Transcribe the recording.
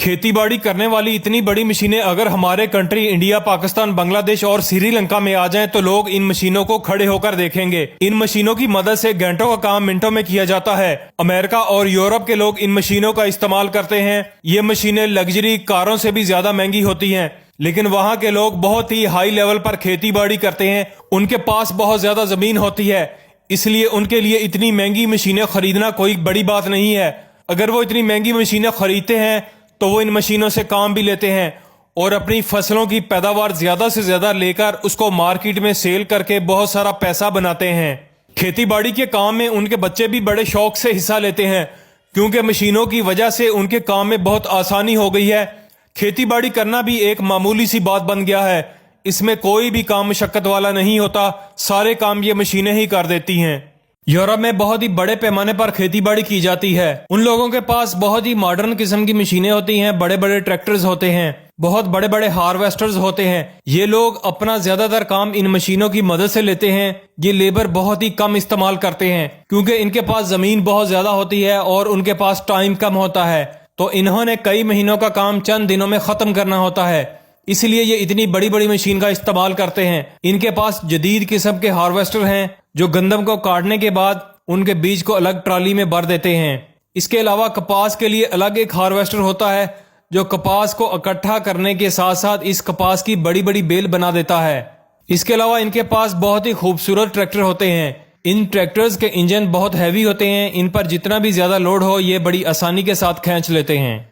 खेती बाड़ी करने वाली इतनी बड़ी मशीनें अगर हमारे कंट्री इंडिया, पाकिस्तान, बांग्लादेश और श्रीलंका में आ जाएं तो लोग इन मशीनों को खड़े होकर देखेंगे। इन मशीनों की मदद से घंटों का काम मिनटों में किया जाता है। अमेरिका और यूरोप के लोग इन मशीनों का इस्तेमाल करते हैं। ये मशीनें लग्जरी कारों से भी ज्यादा महंगी होती हैं, लेकिन वहां के लोग बहुत ही हाई लेवल पर खेती बाड़ी करते हैं। उनके पास बहुत ज्यादा जमीन होती है, इसलिए उनके लिए इतनी महंगी मशीनें खरीदना कोई बड़ी बात नहीं है। अगर वो इतनी महंगी मशीनें खरीदते हैं तो वो इन मशीनों से काम भी लेते हैं और अपनी फसलों की पैदावार ज्यादा से ज्यादा लेकर उसको मार्केट में सेल करके बहुत सारा पैसा बनाते हैं। खेती बाड़ी के काम में उनके बच्चे भी बड़े शौक से हिस्सा लेते हैं, क्योंकि मशीनों की वजह से उनके काम में बहुत आसानी हो गई है। खेती बाड़ी करना भी एक मामूली सी बात बन गया है। इसमें कोई भी काम मशक्कत वाला नहीं होता, सारे काम ये मशीनें ही कर देती हैं। यूरोप में बहुत ही बड़े पैमाने पर खेती बाड़ी की जाती है। उन लोगों के पास बहुत ही मॉडर्न किस्म की मशीनें होती हैं, बड़े बड़े ट्रैक्टर्स होते हैं, बहुत बड़े बड़े हार्वेस्टर्स होते हैं। ये लोग अपना ज्यादातर काम इन मशीनों की मदद से लेते हैं। ये लेबर बहुत ही कम इस्तेमाल करते हैं, क्योंकि इनके पास जमीन बहुत ज्यादा होती है और उनके पास टाइम कम होता है, तो इन्होंने कई महीनों का काम चंद दिनों में खत्म करना होता है। इसलिए ये इतनी बड़ी बड़ी मशीन का इस्तेमाल करते हैं। इनके पास जदीद किस्म के हार्वेस्टर हैं जो गंदम को काटने के बाद उनके बीज को अलग ट्राली में भर देते हैं। इसके अलावा कपास के लिए अलग एक हार्वेस्टर होता है जो कपास को इकट्ठा करने के साथ साथ इस कपास की बड़ी बड़ी बेल बना देता है। इसके अलावा इनके पास बहुत ही खूबसूरत ट्रैक्टर होते हैं। इन ट्रैक्टर्स के इंजन बहुत हैवी होते हैं, इन पर जितना भी ज्यादा लोड हो ये बड़ी आसानी के साथ खींच लेते हैं।